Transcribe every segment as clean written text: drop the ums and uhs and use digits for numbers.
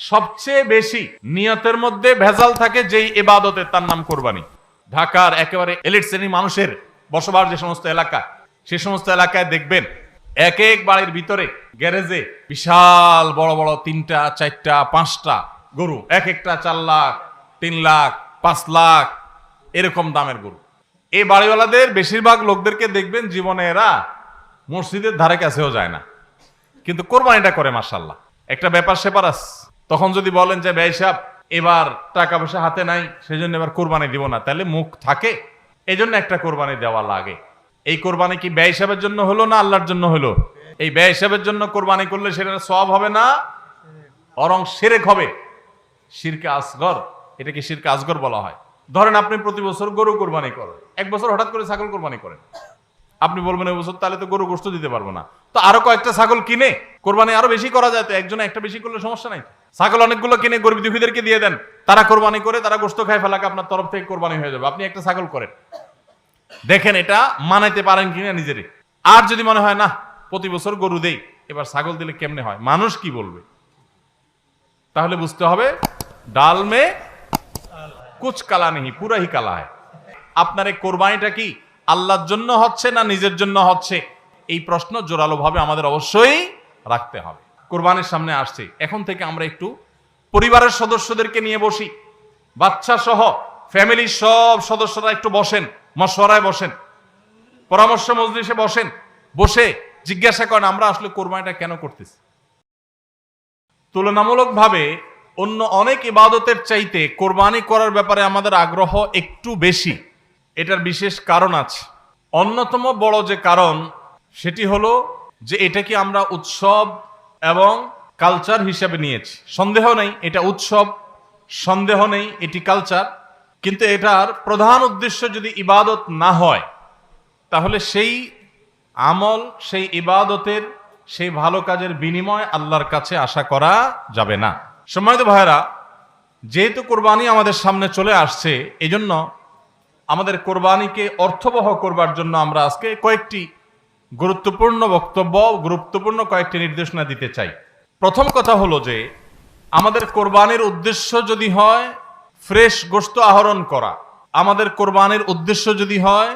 সবচেয়ে বেশি নিয়তের মধ্যে ভেজাল থাকে যেই ইবাদতের, তার নাম কোরবানি। ঢাকার একেবারে এলিট শ্রেণীর মানুষের বসবাস যে সমস্ত এলাকা, সে সমস্ত এলাকায় দেখবেন এক এক বাড়ির ভিতরে গ্যারেজে বিশাল বড় বড় 3টা 4টা 5টা গরু, এক একটা 4 লাখ 3 লাখ 5 লাখ এরকম দামের গরু। এই বাড়িওয়ালাদের বেশিরভাগ লোকদেরকে দেখবেন জীবনে এরা মসজিদের ধারে কাছেও যায় না, কিন্তু কোরবানিটা করে মাশাআল্লাহ। একটা ব্যাপার সেপার আছে, তখন যদি বলেন যে ভাই সাহেব এবার টাকা পয়সা হাতে নাই, সেই জন্য এবার কোরবানি দিব না, তাহলে মুখ থাকে। এই জন্য একটা কোরবানি দেওয়া লাগে। এই কোরবানি কি ব্যয় হিসাবের জন্য হলো না আল্লাহর জন্য হলো? এই ব্যয় হিসাবের জন্য কোরবানি করলে সেটা সওয়াব হবে না, বরং শিরক হবে, শিরকে আসগর। এটাকে শিরকে আসগর বলা হয়। ধরেন আপনি প্রতি বছর গরু কোরবানি করেন, এক বছর হঠাৎ করে ছাগল কোরবানি করেন, আপনি বলবেন এই বছর তাহলে তো গরু গোশত দিতে পারবো না, তো আরো কয়েকটা ছাগল কিনে কোরবানি আরো বেশি করা যায়, তো একজনে একটা বেশি করলে সমস্যা নাই। ছাগল অনেকগুলো কিনে গরিব দুঃখীদেরকে দিয়ে দেন, তারা কোরবানি করে, তারা গোশত খায় ফেলাকে আপনার তরফ থেকে কোরবানি হয়ে যাবে। আপনি একটা ছাগল করেন, দেখেন এটা মানাইতে পারেন কিনা নিজেরই। আর যদি মনে হয় না প্রতি বছর গরু দেই, এবার ছাগল দিলে কেমনে হয়, মানুষ কি বলবে, তাহলে বুঝতে হবে ডাল মে কুচ কালা নেই, পুরা হি কালা হয়। আপনার এই কোরবানিটা কি আল্লাহর জন্য হচ্ছে না নিজের জন্য হচ্ছে, এই প্রশ্ন জোরালো ভাবে আমাদের অবশ্যই রাখতে হবে। কোরবানির সামনে আসছে, এখন থেকে আমরা একটু পরিবারের সদস্যদেরকে নিয়ে বসি, বাচ্চা সহ ফ্যামিলির সব সদস্যরা একটু বসেন, মশওয়ারায় বসেন, পরামর্শ মজলিসে বসেন, বসে জিজ্ঞাসা করেন আমরা আসলে কোরবানিটা কেন করতেছি। তুলনামূলকভাবে অন্য অনেক ইবাদতের চাইতে কোরবানি করার ব্যাপারে আমাদের আগ্রহ একটু বেশি। এটার বিশেষ কারণ আছে। অন্যতম বড় যে কারণ সেটি হলো যে এটাকে আমরা উৎসব এবং কালচার হিসেবে নিয়েছি। সন্দেহ নেই এটা উৎসব, সন্দেহ নেই এটি কালচার, কিন্তু এটার প্রধান উদ্দেশ্য যদি ইবাদত না হয়, তাহলে সেই আমল, সেই ইবাদতের, সেই ভালো কাজের বিনিময় আল্লাহর কাছে আশা করা যাবে না। সম্মানিত ভাইরা, যেহেতু কোরবানি আমাদের সামনে চলে আসছে, এজন্য আমাদের কোরবানিকে অর্থবহ করবার জন্য আমরা আজকে কয়েকটি গুরুত্বপূর্ণ বক্তব্য, গুরুত্বপূর্ণ কয়েকটি নির্দেশনা দিতে চাই। প্রথম কথা হলো যে আমাদের কোরবানির উদ্দেশ্য যদি হয় ফ্রেশ গোশত আহরণ করা, আমাদের কোরবানির উদ্দেশ্য যদি হয়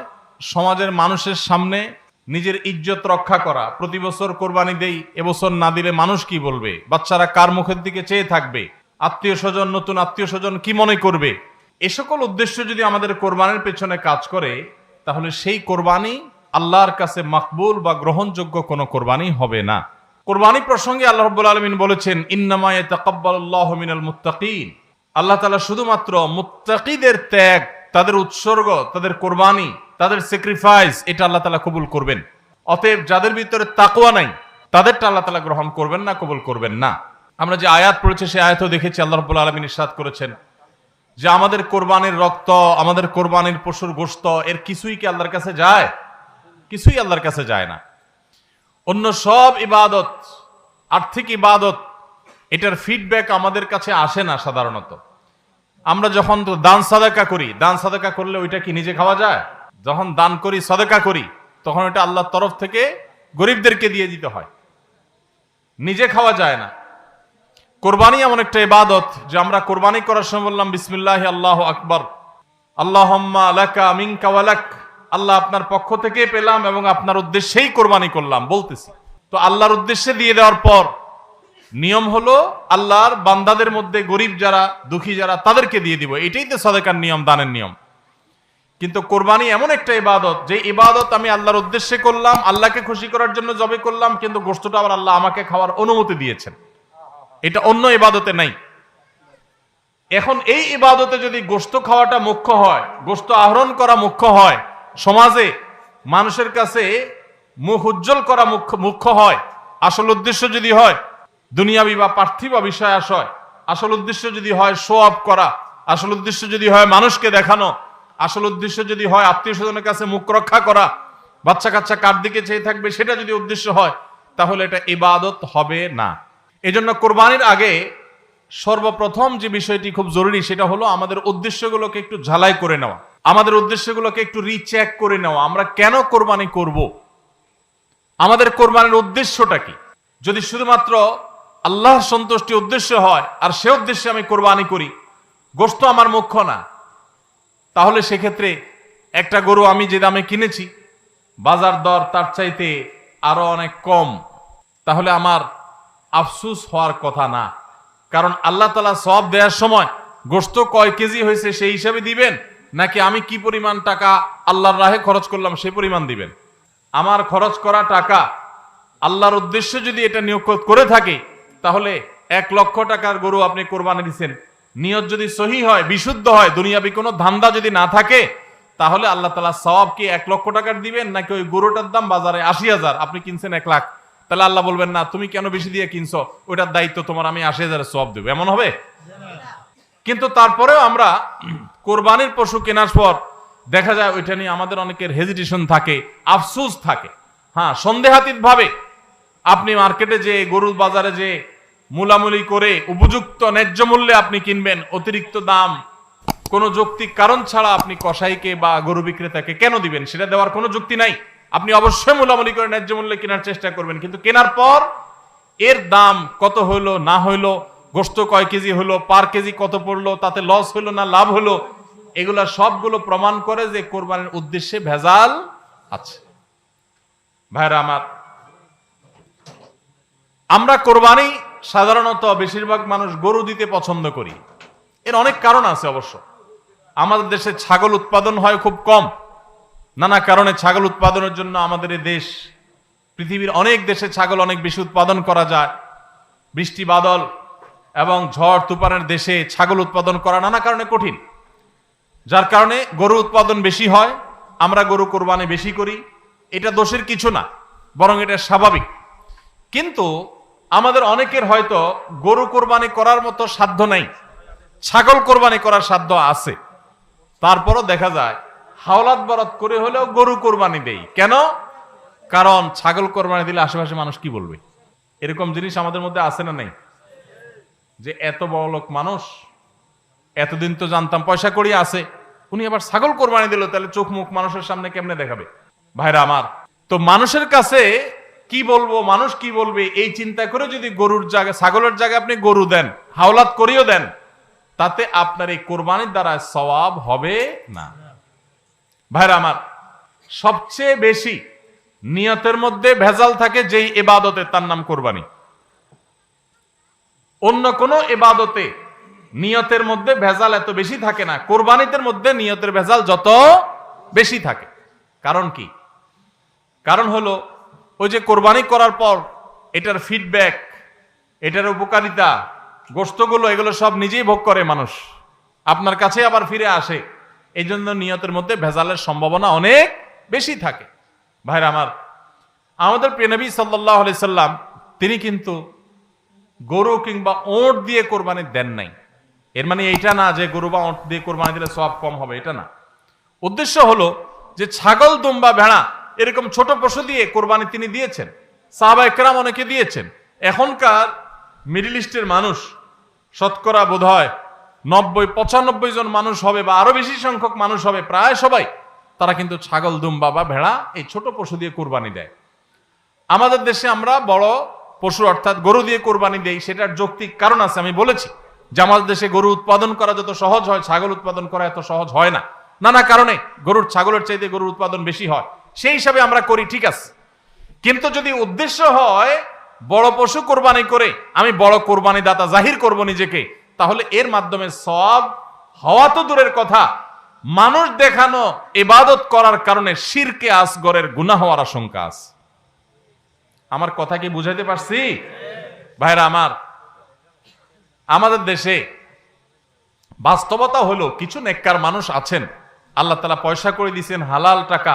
সমাজের মানুষের সামনে নিজের ইজ্জত রক্ষা করা, প্রতি বছর কোরবানি দেই, এবছর না দিলে মানুষ কি বলবে, বাচ্চারা কার মুখের দিকে চেয়ে থাকবে, আত্মীয় স্বজন, নতুন আত্মীয় স্বজন কি মনে করবে, এ সকল উদ্দেশ্য যদি আমাদের কোরবানির পেছনে কাজ করে, তাহলে সেই কোরবানি আল্লাহর কাছে মাকবুল বা গ্রহণযোগ্য কোনো কোরবানি হবে না। কোরবানি প্রসঙ্গে আল্লাহ রাব্বুল আলামিন বলেছেন ইন্নামা ইয়াতাকাব্বালুল্লাহু মিনাল মুত্তাকিন, আল্লাহ তাআলা শুধুমাত্র মুত্তাকিদের ত্যাগ, তাদের উৎসর্গ, তাদের কোরবানি, তাদের স্যাক্রিফাইস, এটা আল্লাহ তাআলা কবুল করবেন। অতএব যাদের ভিতরে তাকওয়া নাই তাদেরটা আল্লাহ তাআলা গ্রহণ করবেন না, কবুল করবেন না। আমরা যে আয়াত পড়েছি সেই আয়াতও দেখেছি, আল্লাহ রাব্বুল আলামিন ইরশাদ করেছেন যে আমাদের কোরবানির রক্ত, আমাদের কোরবানির পশুর গোশত, এর কিছুই কি আল্লাহর কাছে যায়? কিছুই আল্লাহর কাছে যায় না। অন্য সব ইবাদত, আর্থিক ইবাদত, এটার ফিডব্যাক আমাদের কাছে আসে না সাধারণত। আমরা যখন দান সাদাকা করি, দান সাদাকা করলে ওইটা কি নিজে খাওয়া যায়? যখন দান করি, সাদাকা করি, তখন ওইটা আল্লাহর তরফ থেকে গরিবদেরকে দিয়ে দিতে হয়, নিজে খাওয়া যায় না। কোরবানি এমন একটা ইবাদত যে আমরা কোরবানি করার সময় বললাম বিসমিল্লাহি আল্লাহু আকবার, আল্লাহুম্মা লাকা মিনকা ওয়া লাক, আল্লাহ আপনার পক্ষ থেকে পেলাম এবং আপনার উদ্দেশ্যেই কোরবানি করলাম বলতেছি। তো আল্লাহর উদ্দেশ্যে দিয়ে দেওয়ার পর নিয়ম হলো আল্লাহর বান্দাদের মধ্যে গরিব যারা, দুঃখী যারা, তাদেরকে দিয়ে দিব, এটাই তো সাদাকার নিয়ম, দানের নিয়ম। কিন্তু কোরবানি এমন একটা ইবাদত যে ইবাদত আমি আল্লাহর উদ্দেশ্যে করলাম, আল্লাহকে খুশি করার জন্য জবে করলাম, কিন্তু গোশতটা আবার আল্লাহ আমাকে খাওয়ার অনুমতি দিয়েছেন, এটা অন্য ইবাদতে নাই। এখন এই ইবাদতে যদি গোশত খাওয়াটা মুখ্য হয়, গোশত আহরণ করা মুখ্য হয়, সমাজে মানুষের কাছে মুখ উজ্জ্বল করা মুখ্য হয়, আসল উদ্দেশ্য যদি হয় দুনিয়াবি বা পার্থিব বিষয় আশয়, আসল উদ্দেশ্য যদি হয় শো অফ করা, আসল উদ্দেশ্য যদি হয় মানুষকে দেখানো, আসল উদ্দেশ্য যদি হয় আত্মীয় স্বজনের কাছে মুখ রক্ষা করা, বাচ্চা কাচ্চা কার দিকে চেয়ে থাকবে, সেটা যদি উদ্দেশ্য হয়, তাহলে এটা ইবাদত হবে না। এজন্য কোরবানির আগে সর্বপ্রথম যে বিষয়টি খুব জরুরি সেটা হলো আমাদের উদ্দেশ্যগুলোকে একটু ঝালাই করে নেওয়া, আমাদের উদ্দেশ্যগুলোকে একটু রিচেক করে নেওয়া। আমরা কেন কোরবানি করব, আমাদের কোরবানির উদ্দেশ্যটা কি? যদি শুধুমাত্র আল্লাহর সন্তুষ্টি উদ্দেশ্য হয় আর সে উদ্দেশ্যে আমি কোরবানি করি, গোশত আমার মুখ্য না, তাহলে সেক্ষেত্রে একটা গরু আমি যে দামে কিনেছি বাজার দর তার চাইতে আরো অনেক কম, তাহলে আমার আফসুস হওয়ার কথা না। কারণ আল্লাহ তাআলা সওয়াব দেওয়ার সময় গোশত কয় কেজি হয়েছে সেই হিসাবে দিবেন, নাকি আমি কি পরিমাণ টাকা আল্লাহর রাহে খরচ করলাম সেই পরিমাণ দিবেন? আমার খরচ করা টাকা আল্লাহর উদ্দেশ্যে যদি এটা নিয়োগ করে থাকে, তাহলে 1,00,000 টাকার গরু আপনি কোরবানি দিচ্ছেন, নিয়ত যদি সহি হয়, বিশুদ্ধ হয়, দুনিয়াবি কোনো ধান্দা যদি না থাকে, তাহলে আল্লাহ তাআলা সওয়াব কি 1,00,000 টাকার দিবেন, নাকি ওই গরুটার দাম বাজারে 80,000, আপনি কিনছেন 1,00,000, তাহলে আল্লাহ বলবেন না তুমি কেন বেশি দিয়ে কিনছো, ওইটার দায়িত্ব তোমার, আমি 80,000 সওয়াব দেব, এমন হবে? কিন্তু তারপরেও আমরা কোরবানির পশু কেনার পর দেখা যায় ওইটা নিয়ে আমাদের অনেকের হেজিটেশন থাকে, আফসোস থাকে। হ্যাঁ, সন্দেহাতীত ভাবে আপনি মার্কেটে যে গরুর বাজারে যে মূলামূলি করে উপযুক্ত ন্যায্য মূল্যে আপনি কিনবেন, অতিরিক্ত দাম কোনো যৌক্তিক কারণ ছাড়া আপনি কসাইকে বা গরু বিক্রেতাকে কেন দিবেন? সেটা দেওয়ার কোনো যুক্তি নাই। আপনি অবশ্যই মূলামূলি করে ন্যায্য মূল্যে কেনার চেষ্টা করবেন, কিন্তু কেনার পর এর দাম কত হইলো না হইলো, গোশত কয় কেজি হলো, পার কেজি কত পড়লো, তাতে লস হইলো না লাভ হলো, এগুলা সবগুলো প্রমাণ করে যে কোরবানির উদ্দেশ্যে ভেজাল আছে। ভাইরা আমার, আমরা কোরবানি সাধারণত বেশিরভাগ মানুষ গরু দিতে পছন্দ করি। এর অনেক কারণ আছে অবশ্য। আমাদের দেশে ছাগল উৎপাদন হয় খুব কম, নানা কারণে ছাগল উৎপাদনের জন্য আমাদের এই দেশ, পৃথিবীর অনেক দেশে ছাগল অনেক বেশি উৎপাদন করা যায়। বৃষ্টি বাদল এবং ঝড় তুফানের দেশে ছাগল উৎপাদন করা নানা কারণে কঠিন, যার কারণে গরু উৎপাদন বেশি হয়, আমরা গরু কোরবানি বেশি করি। এটা দোষের কিছু না, বরং এটা স্বাভাবিক। কিন্তু আমাদের অনেকের হয়তো গরু কোরবানি করার মতো সাধ্য নাই, ছাগল কোরবানি করার সাধ্য আছে, তারপরও দেখা যায় হাওলাত বরাত করে হলেও গরু কোরবানি দেই। কেন? কারণ ছাগল কোরবানি দিলে আশেপাশে মানুষ কি বলবে। এরকম জিনিস আমাদের মধ্যে আছে না নাই? যে এত বড় লোক মানুষ, এতদিন তো জানতাম পয়সা করি আছে, উনি আবার ছাগল কোরবানি দিল, তাহলে চোখ মুখ মানুষের সামনে কেমনে দেখাবে? ভাইরা আমার, তো মানুষের কাছে কি বলবো, মানুষ কি বলবে, এই চিন্তা করে যদি গরুর জায়গায় ছাগলের জায়গায় আপনি গরু দেন, হাওলাত করিও দেন, তাতে আপনার এই কোরবানির দ্বারা সওয়াব হবে না। ভাইরা আমার, সবচেয়ে বেশি নিয়তের মধ্যে ভেজাল থাকে যেই ইবাদতে, তার নাম কোরবানি। অন্য কোন ইবাদতে নিয়তের মধ্যে ভেজাল এত বেশি থাকে না, কোরবানিদের মধ্যে নিয়তের ভেজাল যত বেশি থাকে। কারণ কি? কারণ হলো ওই যে কোরবানি করার পর এটার ফিডব্যাক, এটার উপকারিতা, গোশতগুলো, এগুলো সব নিজেই ভোগ করে মানুষ, আপনার কাছে আবার ফিরে আসে। এই জন্য নিয়তের মধ্যে ভেজালের সম্ভাবনা অনেক বেশি থাকে। ভাইরা আমার, আমাদের প্রিয় নবী সাল্লাল্লাহু আলাইহি সাল্লাম তিনি কিন্তু গরু কিংবা ওঁট দিয়ে কোরবানি দেন নাই। এর মানে এইটা না যে গরু বা ওঁট দিয়ে কোরবানি দিলে সওয়াব কম হবে, এটা না। উদ্দেশ্য হলো যে ছাগল, দুম্বা, ভেড়া এরকম ছোট পশু দিয়ে কোরবানি তিনি দিয়েছেন, সাহাবায়ে কেরাম অনেকে দিয়েছেন। এখনকার মিডল ইস্টের মানুষ শতকরা বোধহয় 90-95 জন মানুষ হবে, বা আরো বেশি সংখ্যক মানুষ হবে, প্রায় সবাই, তারা কিন্তু ছাগল, দুম্বা বা ভেড়া এই ছোট পশু দিয়ে কোরবানি দেয়। আমাদের দেশে আমরা বড় পশু অর্থাৎ গরু দিয়ে কোরবানি দেই, সেটার যৌক্তিক কারণ আছে। আমি বলেছি যে আমাদের দেশে গরু উৎপাদন করা যত সহজ হয়, ছাগল উৎপাদন করা এত সহজ হয় না, নানা কারণে গরুর ছাগলের চাইতে গরুর উৎপাদন বেশি হয়, সেই হিসাবে আমরা করি, ঠিক আছে। কিন্তু যদি উদ্দেশ্য হয় বড় পশু কোরবানি করে আমি বড় কোরবানি দাতা জাহির করব নিজেকে, তাহলে এর মাধ্যমে সওয়াব হওয়া তো দূরের কথা, মানুষ দেখানো ইবাদত করার কারণে শিরকে আসগরের গুনাহ হওয়ার আশঙ্কা আছে। আমার কথা কি বুঝাইতে পারছি? ভাইরা আমার, আমাদের দেশে বাস্তবতা হলো কিছু নেককার মানুষ আছেন, আল্লাহ তাআলা পয়সা করে দিয়েছেন, হালাল টাকা,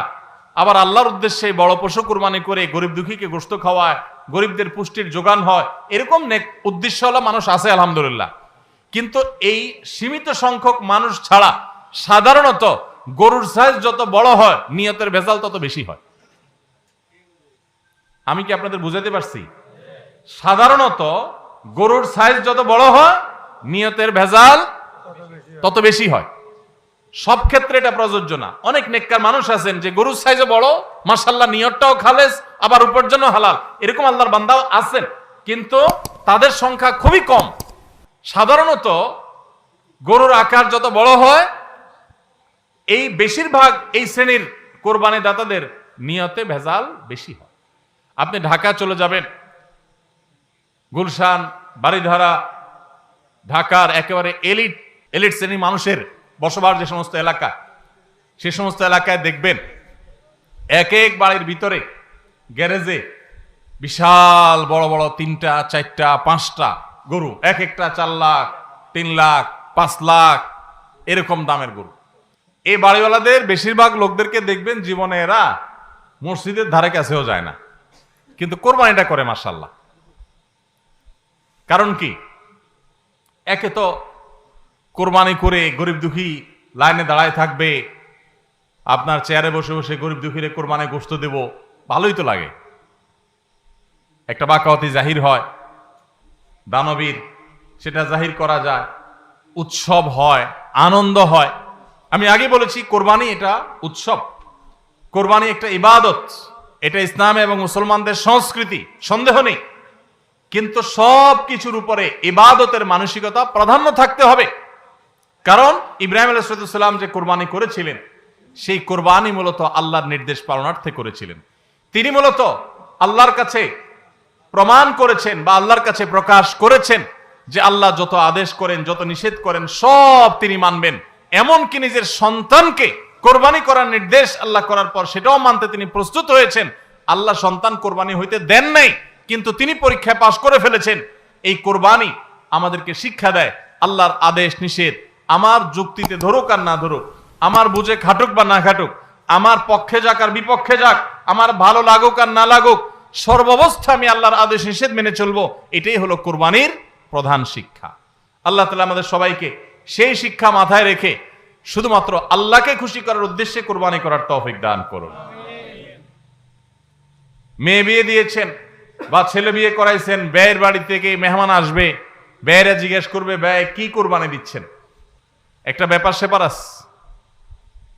আবার আল্লাহর উদ্দেশ্যে বড় পশু কুরবানি করে গরিব দুঃখীকে গোশত খাওয়ায়, গরিবদের পুষ্টির যোগান হয়, এরকম নেক উদ্দেশ্যওয়ালা মানুষ আছে আলহামদুলিল্লাহ। কিন্তু এই সীমিত সংখ্যক মানুষ ছাড়া সাধারণত গরুর সাইজ যত বড় হয় নিয়তের ভেজাল তত বেশি হয়। আমি কি আপনাদের বুঝাতে পারছি? সাধারণত গরুর সাইজ যত বড় হয় নিয়তের ভেজাল তত বেশি হয়। সব ক্ষেত্রে এটা প্রযোজ্য না। অনেক নেককার মানুষ আছেন যে গরুর সাইজে বড়, মাশাআল্লাহ নিয়তটাও খালেস, আবার উপার্জনও হালাল, এরকম আল্লাহর বান্দাও আছেন, কিন্তু তাদের সংখ্যা খুবই কম। সাধারণত গরুর আকার যত বড় হয়, এই বেশিরভাগ এই শ্রেণীর কোরবানি দাতাদের নিয়তে ভেজাল বেশি হয়। আপনি ঢাকা চলে যাবেন, গুলশান, বাড়িধারা, ঢাকার একেবারে এলিট শ্রেণীর মানুষের বসবাস যে সমস্ত এলাকা, সে সমস্ত এলাকায় দেখবেন এক এক বাড়ির ভিতরে গ্যারেজে বিশাল বড় বড় 3টা 4টা 5টা গরু, এক একটা 4 লাখ 3 লাখ 5 লাখ এরকম দামের গরু। এই বাড়িওয়ালাদের বেশিরভাগ লোকদেরকে দেখবেন জীবনে এরা মসজিদের ধারে কাছেও যায় না, কিন্তু কোরবানিটা করে মাশাআল্লাহ। কারণ কি? একে তো কোরবানি করে গরিব দুঃখী লাইনে দাঁড়ায় থাকবে, আপনার চেয়ারে বসে বসে গরিব দুঃখীরে কোরবানি গোশত দেব, ভালোই তো লাগে। একটা বাকাওয়াতি জাহির হয়, দানবীর সেটা জাহির করা যায়, উৎসব হয়, আনন্দ হয়। আমি আগে বলেছি কোরবানি এটা উৎসব, কোরবানি একটা ইবাদত, এটা ইসলাম এবং মুসলমানদের সংস্কৃতি, সন্দেহ নেই। কিন্তু সব কিছুর উপরে ইবাদতের মানসিকতা প্রাধান্য থাকতে হবে। কারণ ইব্রাহিম আলাইহিস সালাম যে কোরবানি করেছিলেন, সেই কোরবানি মূলত আল্লাহর নির্দেশ পালনার্থে করেছিলেন। তিনি মূলত আল্লাহর কাছে প্রমাণ করেছেন বা আল্লাহর কাছে প্রকাশ করেছেন যে আল্লাহ যত আদেশ করেন, যত নিষেধ করেন সব তিনি মানবেন। এমনকি নিজের সন্তানকে কোরবানি করার নির্দেশ আল্লাহ করার পর সেটাও মানতে তিনি প্রস্তুত হয়েছেন। আল্লাহ সন্তান কোরবানি হইতে দেন নাই, কিন্তু তিনি পরীক্ষায় পাশ করে ফেলেছেন। এই কোরবানি আমাদেরকে শিক্ষা দেয় আল্লাহর আদেশ নিষেধ আমার যুক্তিতে ধরুক আর না ধরুক, আমার বুঝে খাটুক বা না খাটুক, আমার পক্ষে যাক আর বিপক্ষে যাক, আমার ভালো লাগুক আর না লাগুক, সর্বাবস্থা আমি আল্লাহর আদেশ নিষেধ মেনে চলবো। এটাই হলো কোরবানির প্রধান শিক্ষা। আল্লাহ তাআলা আমাদের সবাইকে সেই শিক্ষা মাথায় রেখে শুধুমাত্র আল্লাহকে খুশি করার উদ্দেশ্যে কোরবানি করার তৌফিক দান করুন। মেয়ে বিয়ে দিয়েছেন বা ছেলে বিয়ে করাইছেন, ব্যয়ের বাড়ি থেকে মেহমান আসবে, ব্যয়েরা জিজ্ঞেস করবে ব্যয় কি কোরবানি দিচ্ছেন, একটা ব্যাপার সেপার আছে।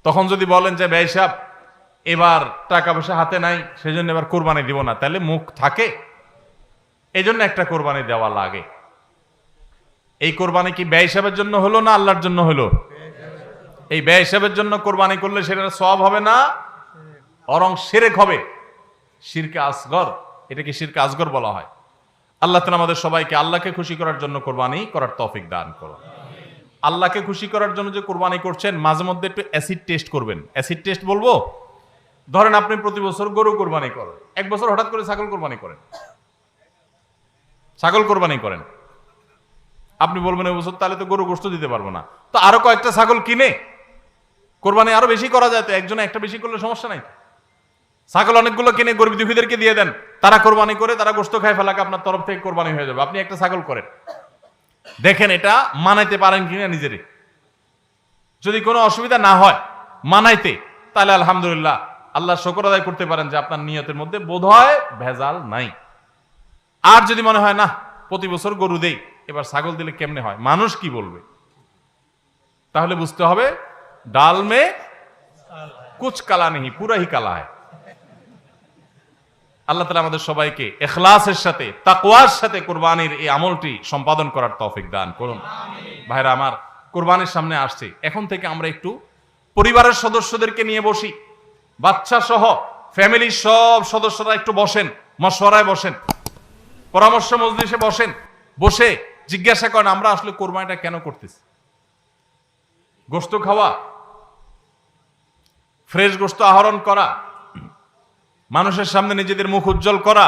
তখন যদি বলেন যে ব্যয় সাহেব এবার টাকা পয়সা হাতে নাই, সেই জন্য এবার কোরবানি দিব না, তাহলে মুখ থাকে? এই জন্য একটা কোরবানি দেওয়া লাগে। এই কোরবানি কি ব্যয় সাহেবের জন্য হলো না আল্লাহর জন্য হলো? এই ব্যয় হিসাবের জন্য কোরবানি করলে সেটা সওয়াব হবে না, বরং শিরক হবে, শিরকে আসগর। এটাকে শিরকে আসগর বলা হয়। আল্লাহ তাআলা আমাদের সবাইকে আল্লাহকে খুশি করার জন্য কোরবানি করার তৌফিক দান করুন। আল্লাহকে খুশি করার জন্য যে কোরবানি করছেন, মাঝে মধ্যে একটু অ্যাসিড টেস্ট করবেন। অ্যাসিড টেস্ট বলবো, ধরেন আপনি প্রতি বছর গরু কোরবানি করেন, এক বছর হঠাৎ করে ছাগল কোরবানি করেন, ছাগল কোরবানি করেন। আপনি বলবেন এই বছর তাহলে তো গরু গোশত দিতে পারবো না, তো আরো কয়েকটা ছাগল কিনে কোরবানি আরো বেশি করা যায়, তো একজনে একটা বেশি করলে সমস্যা নাই। ছাগল অনেকগুলো কিনে গরিব দুঃখীদেরকে দিয়ে দেন, তারা কোরবানি করে তারা গোশত খায় ফেলাকে আপনার তরফ থেকে কোরবানি হয়ে যাবে। আপনি একটা ছাগল করেন, দেখেন এটা মানাইতে পারেন কিনা নিজেরে। যদি কোনো অসুবিধা না হয় মানাইতে, তাহলে আলহামদুলিল্লাহ আল্লাহ শুকর আদায় করতে পারেন যে আপনার নিয়তের মধ্যে বোধহয় ভেজাল নাই। আর যদি মনে হয় না প্রতি বছর গরু দেই, এবার ছাগল দিলে কেমনে হয়, মানুষ কি বলবে, তাহলে বুঝতে হবে ডাল মে কুছ কালা নেই, পুরা হি কালা হয়। আল্লাহ তাআলা আমাদের সবাইকে ইখলাসের সাথে তাকওয়ার সাথে কুরবানির এই আমলটি সম্পাদন করার তৌফিক দান করুন। ভাইরা আমার, কুরবানির সামনে আসছে, এখন থেকে আমরা একটু পরিবারের সদস্যদেরকে নিয়ে বসি, বাচ্চা সহ ফ্যামিলির সব সদস্যরা একটু বসেন, মশওয়ারায় বসেন, পরামর্শ মজলিসে বসেন, বসে জিজ্ঞাসা করেন আমরা আসলে কোরবানিটা কেন করতেছি। গোশত খাওয়া, ফ্রেশ গোশত আহরণ করা, মানুষের সামনে নিজেদের মুখ উজ্জ্বল করা,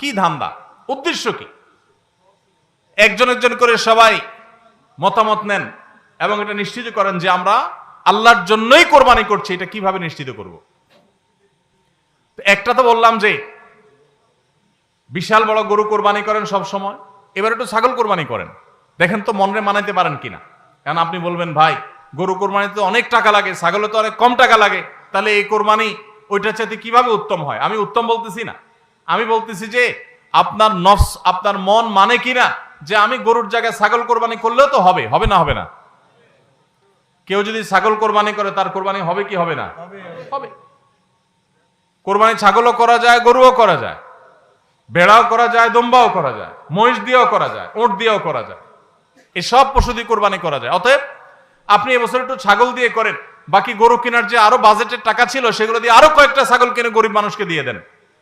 কি ধান্দা, উদ্দেশ্য কি? একজন একজন করে সবাই মতামত নেন এবং এটা নিশ্চিত করেন যে আমরা আল্লাহর জন্যই কোরবানি করছি। এটা কিভাবে নিশ্চিত করব? একটা তো বললাম যে বিশাল বড় গরু কোরবানি করেন সব সময়, এবার একটু ছাগল কোরবানি করেন, দেখেন তো মনরে মানাইতে পারেন কিনা। কারণ আপনি বলবেন ভাই গরু কোরবানিতে অনেক টাকা লাগে, ছাগলে তো অনেক কম টাকা লাগে, তাহলে এই কোরবানি ওইটার চাইতে কিভাবে উত্তম হয়? আমি উত্তম বলতেছি না, আমি বলতেছি যে আপনার নফস, আপনার মন মানে কিনা যে আমি গরুর জায়গায় ছাগল কোরবানি করলেও তো হবে, হবে না হবে না? কেউ যদি ছাগল কোরবানি করে তার কোরবানি হবে কি হবে না? হবে। কোরবানি ছাগলও করা যায়, গরুও করা যায়। বেড়াও করা যায়, দম্বাও করা যায়, মহিষ দিয়েও করা যায়, উট দিয়েও করা যায়, এসব পশু দিয়ে কোরবানি করা যায়। অতএব আপনি এবছর একটু ছাগল দিয়ে করেন, বাকি গরু কেনার যে আরো বাজেটের টাকা ছিল সেগুলো দিয়ে আরো কয়েকটা ছাগল কিনে গরিব মানুষকে দিয়ে দেন,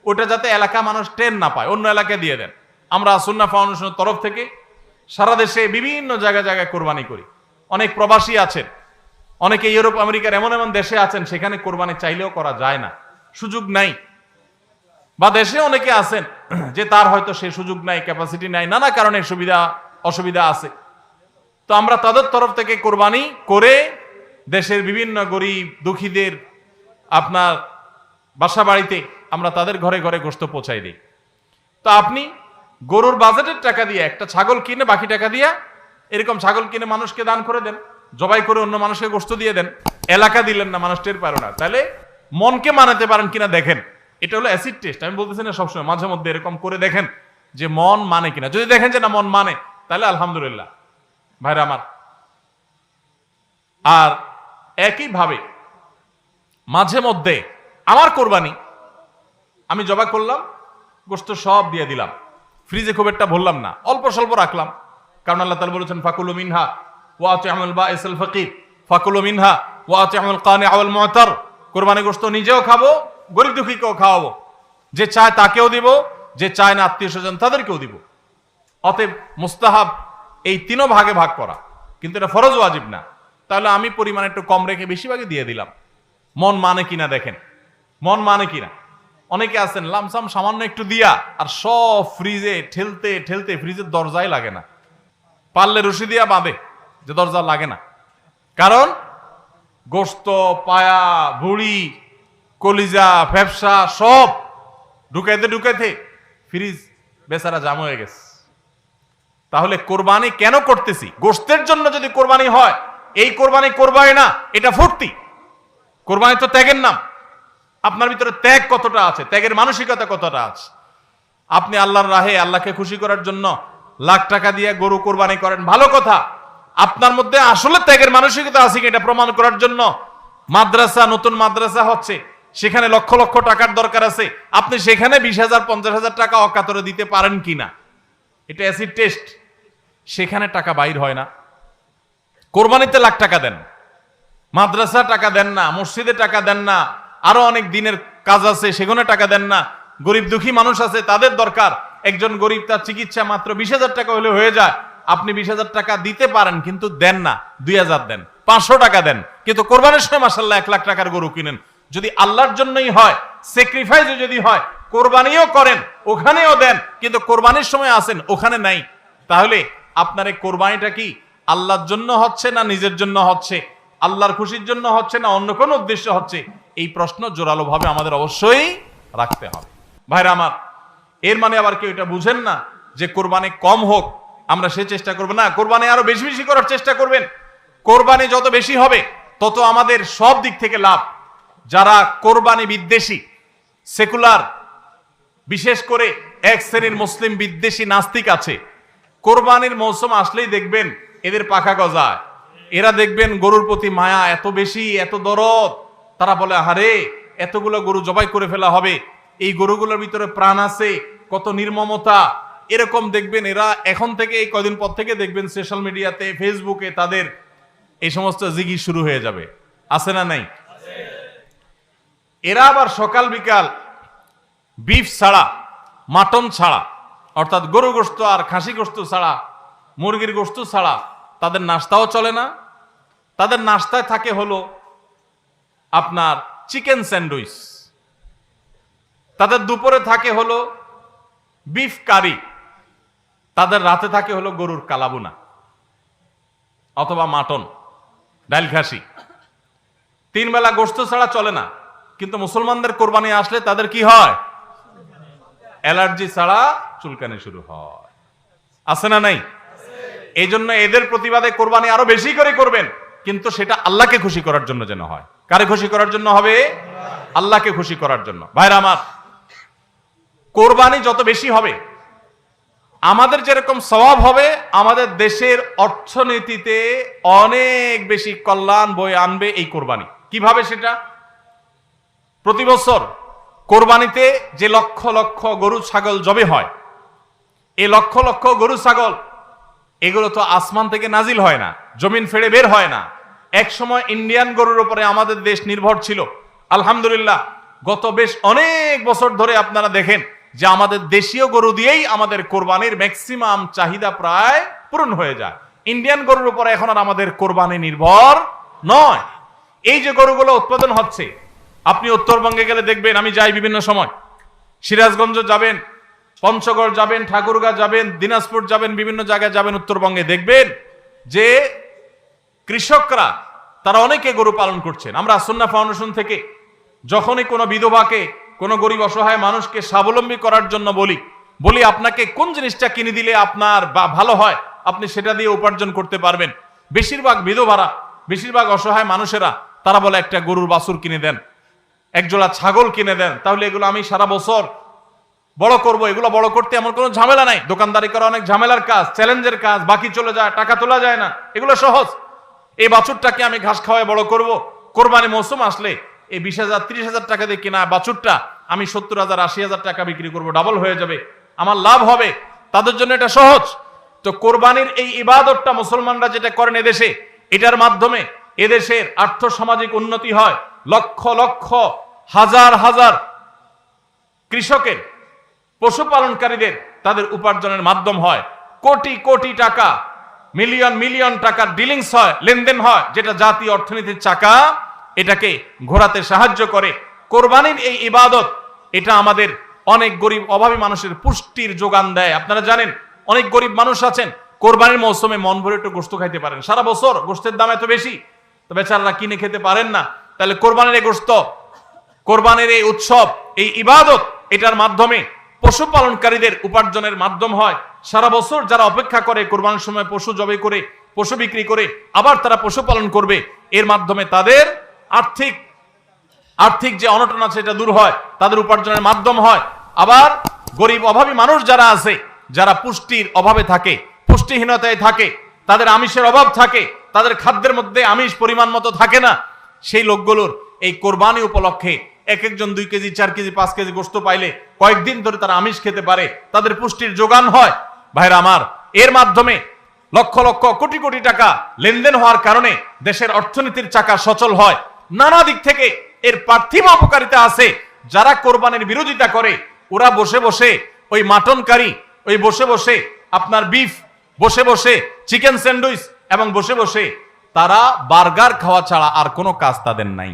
ওটা যাতে এলাকা মানুষ টেন না পায়, অন্য এলাকায় দিয়ে দেন। আমরা সুন্নাহ ফাউন্ডেশনের তরফ থেকে সারা দেশে বিভিন্ন জায়গায় জায়গায় কোরবানি করি। অনেক প্রবাসী আছেন, অনেকে ইউরোপ আমেরিকার এমন এমন দেশে আছেন সেখানে কোরবানি চাইলেও করা যায় না, সুযোগ নাই, বা দেশে অনেকে আছেন যে তার হয়তো সে সুযোগ নাই, ক্যাপাসিটি নাই, নানা কারণে সুবিধা অসুবিধা আছে। তো আমরা তাদের তরফ থেকে কোরবানি করে দেশের বিভিন্ন গরিব দুঃখীদের আপনার বাসা বাড়িতে আমরা তাদের ঘরে ঘরে গোশত পৌঁছাই দিই। তো আপনি গরুর বাজেটের টাকা দিয়ে একটা ছাগল কিনে বাকি টাকা দিয়ে এরকম ছাগল কিনে মানুষকে দান করে দেন, জবাই করে অন্য মানুষকে গোশত দিয়ে দেন, এলাকা দিলেন না, মানুষ টের পারো না, তাহলে মনকে মানাতে পারেন কিনা দেখেন। এটা হলো অ্যাসিড টেস্ট, আমি বলতেছি না সবসময়, মাঝে মধ্যে এরকম করে দেখেন যে মন মানে কিনা। যদি দেখেন যে না মন মানে, তাহলে আলহামদুলিল্লাহ ভাইরা আমার। আর একইভাবে মাঝে মধ্যে আমার কোরবানি আমি জবাই করলাম, গোশত সব দিয়ে দিলাম, ফ্রিজে খুব একটা ভরলাম না, অল্প স্বল্প রাখলাম, কারণ আল্লাহ তাআলা বলেছেন ফাকুলু মিনহা ওয়া আতি'মুল বাঈসাল ফাকির, ফাকুলু মিনহা ওয়া আতি'মুল কানি ওয়াল মু'তার। কোরবানি গোশত নিজেও খাবো, গরিব দুঃখীকেও খাওয়াবো, যে চায় তাকেও দিব, যে চায় না আত্মীয় স্বজন তাদেরকেও দিব। অতএব মুস্তাহাব এই তিনও ভাগে ভাগ করা, কিন্তু এটা ফরজ ওয়াজিব না। তাহলে আমি পরিমাণ একটু কম রেখে বেশিরভাগই দিয়ে দিলাম, মন মানে কিনা দেখেন, মন মানে কিনা। অনেকে আছেন লামসাম সামান্য একটু দিয়া আর সব ফ্রিজে ঠেলতে ঠেলতে ফ্রিজের দরজাই লাগে না, পারলে রশি দিয়া বাঁধে যে দরজা লাগে না, কারণ গোশত পায়া ভুড়ি কলিজা ফ্যাপসা সব ঢুকাইতে ঢুকাইতে ফ্রিজ বেচারা জাম হয়ে গেছে। তাহলে কোরবানি কেন করতেছি? গোশতের জন্য যদি কোরবানি হয়, এই কোরবানি করবাই না, এটা ফুর্তি। কোরবানি তো ত্যাগের নাম। আপনার ভিতরে ত্যাগ কতটা আছে, ত্যাগের মানসিকতা কতটা আছে। আপনি আল্লাহর রাহে আল্লাহকে খুশি করার জন্য লাখ টাকা দিয়ে গরু কোরবানি করেন, ভালো কথা। আপনার মধ্যে আসলে ত্যাগের মানসিকতা আছে কি এটা প্রমাণ করার জন্য মাদ্রাসা, নতুন মাদ্রাসা হচ্ছে, সেখানে লক্ষ লক্ষ টাকার দরকার আছে, আপনি সেখানে 20,000 50,000 টাকা অকাতরে দিতে পারেন কিনা, এটা অ্যাসিড টেস্ট। সেখানে টাকা বাইর হয় না। কোরবানিতে লাখ টাকা দেন, মাদ্রাসা টাকা দেন না, মসজিদে টাকা দেন না, আরো অনেক দিনের কাজ আছে সেখানে টাকা দেন না। গরিব দুঃখী মানুষ আছে, তাদের দরকার। একজন গরিব তার চিকিৎসা মাত্র 20,000 টাকা হলে হয়ে যায়, আপনি 20,000 টাকা দিতে পারেন কিন্তু দেন না, 2,000 দেন, 500 টাকা দেন, কিন্তু কোরবানির সময় মাশাআল্লাহ 1 লাখ টাকার গরু কিনেন। যদি আল্লাহর জন্যই হয়, স্যাক্রিফাইস যদি হয়, কোরবানিও করেন, ওখানেও দেন, কিন্তু কোরবানির সময় আসেন ওখানে নাই, তাহলে আপনার এই কোরবানিটা কি আল্লাহর জন্য হচ্ছে না নিজের জন্য হচ্ছে, আল্লাহর খুশির জন্য হচ্ছে না অন্য কোনো উদ্দেশ্য হচ্ছে? এই প্রশ্ন জোরালো ভাবে আমাদের অবশ্যই রাখতে হবে। ভাইরা আমার, এর মানে আবার কেউ এটা বুঝেন না যে কোরবানি কম হোক আমরা সে চেষ্টা করব না, কোরবানি আরো বেশি বেশি করার চেষ্টা করবেন। কোরবানি যত বেশি হবে তত আমাদের সব দিক থেকে লাভ। যারা কোরবানি বিদ্বেষী, সেকুলার, বিশেষ করে এক শ্রেণীর মুসলিম বিদ্বেষী নাস্তিক আছে, কোরবানির মৌসুম আসলেই দেখবেন এদের পাখা গজায়। এরা দেখবেন গরুর প্রতি মায়া এত বেশি, এত দরদ, তারা বলে আরে এতগুলো গরু জবাই করে ফেলা হবে, এই গরুগুলোর ভিতরে প্রাণ আছে, কত নির্মমতা। এরকম দেখবেন এরা এখন থেকে, এই কয়দিন পর থেকে দেখবেন সোশ্যাল মিডিয়াতে, ফেসবুকে তাদের এই সমস্ত জিগি শুরু হয়ে যাবে, আছে না নাই? এরা আবার সকাল বিকাল বিফ ছাড়া, মাটন ছাড়া, অর্থাৎ গরু গোশত আর খাসি গোশত ছাড়া, মুরগির গোশত ছাড়া তাদের নাস্তাও চলে না। তাদের নাস্তায় থাকে হলো আপনার চিকেন স্যান্ডউইচ, তাদের দুপুরে থাকে হলো বিফ কারি, তাদের রাতে থাকে হলো গরুর কালাবুনা অথবা মাটন, ডাল খাসি। 3 বেলা গোশত ছাড়া চলে না। কিন্তু মুসলমানদের কোরবানি আসলে তাদের কি হয়? অ্যালার্জি ছাড়া চুলকানি শুরু হয়, আছে না নাই? এই জন্য এদের প্রতিবাদে কোরবানি আরো বেশি করে করবেন, কিন্তু সেটা আল্লাহকে খুশি করার জন্য যেন হয়। কারে খুশি করার জন্য হবে? আল্লাহকে খুশি করার জন্য। ভাইরা আমার, কোরবানি যত বেশি হবে আমাদের যেরকম সওয়াব হবে, আমাদের দেশের অর্থনীতিতে অনেক বেশি কল্যাণ বয়ে আনবে এই কোরবানি। কিভাবে সেটা? প্রতি বছর কোরবানিতে যে লক্ষ লক্ষ গরু ছাগল জবে হয়, এই লক্ষ লক্ষ গরু ছাগল এগুলো তো আসমান থেকে নাজিল হয় না, জমিন ফেড়ে বের হয় না। এক সময় ইন্ডিয়ান গরুর উপরে আমাদের দেশ নির্ভর ছিল। আলহামদুলিল্লাহ গত বেশ অনেক বছর ধরে আপনারা দেখেন যে আমাদের দেশীয় গরু দিয়েই আমাদের কোরবানির ম্যাক্সিমাম চাহিদা প্রায় পূরণ হয়ে যায়। ইন্ডিয়ান গরুর উপরে এখন আর আমাদের কোরবানি নির্ভর নয়। এই যে গরুগুলো উৎপাদন হচ্ছে, আপনি উত্তরবঙ্গে গেলে দেখবেন, আমি যাই বিভিন্ন সময়, সিরাজগঞ্জ যাবেন, পঞ্চগড় যাবেন, ঠাকুরগাঁ যাবেন, দিনাজপুর যাবেন, বিভিন্ন জায়গায় যাবেন উত্তরবঙ্গে, দেখবেন যে কৃষকরা তারা অনেকে গরু পালন করছেন। আমরা সুন্নাহ ফাউন্ডেশন থেকে যখনই কোনো বিধবাকে, কোনো গরিব অসহায় মানুষকে স্বাবলম্বী করার জন্য বলি আপনাকে কোন জিনিসটা কিনে দিলে আপনার ভালো হয়, আপনি সেটা দিয়ে উপার্জন করতে পারবেন। বেশিরভাগ বিধবারা, বেশিরভাগ অসহায় মানুষেরা তারা বলে একটা গরুর বাছুর কিনে দেন, একজোড়া ছাগল কিনে দেন, তাহলে এগুলো আমি সারা বছর বড় করব। এগুলো বড় করতে এমন কোনো ঝামেলা নাই। দোকানদারি করা অনেক ঝামেলার কাজ, চ্যালেঞ্জের কাজ, বাকি চলে যায়, টাকা তোলা যায় না, এগুলো সহজ। এই বাছুরটাকে আমি ঘাস খাওয়ায় বড় করব, কোরবানি মৌসুম আসলে এই 20,000 30,000 টাকা দিয়ে কেনা বাছুরটা আমি 70,000 80,000 টাকা বিক্রি করব, ডাবল হয়ে যাবে, আমার লাভ হবে। তাদের জন্য এটা সহজ। তো কোরবানির এই ইবাদতটা মুসলমানরা যেটা করেন এদেশে, এটার মাধ্যমে এদেশের আর্থ সামাজিক উন্নতি হয়। লক্ষ লক্ষ হাজার হাজার কৃষকের, পশুপালনকারীদের তাদের উপার্জনের মাধ্যম হয়। কোটি কোটি টাকা, মিলিয়ন মিলিয়ন টাকার ডিলিংস হয়, লেনদেন হয়, যেটা জাতীয় অর্থনীতির চাকা এটাকে ঘোরাতে সাহায্য করে। কোরবানির এই ইবাদত এটা আমাদের অনেক গরিব অভাবী মানুষের পুষ্টির যোগান দেয়। আপনারা জানেন অনেক গরিব মানুষ আছেন কোরবানির মৌসুমে মন ভরে একটু গোশত খাইতে পারেন, সারা বছর গোশতের দাম এত বেশি, তো বেচারারা কিনে খেতে পারেন না। তাহলে কোরবানির এই গোশত, কোরবানির এই উৎসব, এই ইবাদত, এটার মাধ্যমে পশুপালনকারীদের উপার্জনের মাধ্যম হয়। সারা বছর যারা অপেক্ষা করে কোরবানির সময় পশু জবাই করে, পশু বিক্রি করে আবার তারা পশুপালন করবে, এর মাধ্যমে তাদের আর্থিক যে অনটন আছে এটা দূর হয়, তাদের উপার্জনের মাধ্যম হয়। আবার গরিব অভাবী মানুষ যারা আছে, যারা পুষ্টির অভাবে থাকে, পুষ্টিহীনতায় থাকে, তাদের আমিষের অভাব থাকে, তাদের খাদ্যের মধ্যে আমিষ পরিমাণ মতো থাকে না, সেই লোকগুলোর এই কোরবানি উপলক্ষে এক একজন 2 কেজি 4 কেজি 5 কেজি গোশত পাইলে কয়েকদিন ধরে তারা আমিষ খেতে পারে, তাদের পুষ্টির যোগান হয়। ভাইরা আমার, এর মাধ্যমে লক্ষ লক্ষ কোটি কোটি টাকা লেনদেন হওয়ার কারণে দেশের অর্থনীতির চাকা সচল হয়। নানা দিক থেকে এর পার্থিব উপকারিতা আছে। যারা কোরবানির বিরোধিতা করে ওরা বসে বসে ওই মাটন কারি, ওই বসে বসে আপনার বিফ, বসে বসে চিকেন স্যান্ডউইচ, এবং বসে বসে তারা বার্গার খাওয়া ছাড়া আর কোনো কাজ তাদের নাই।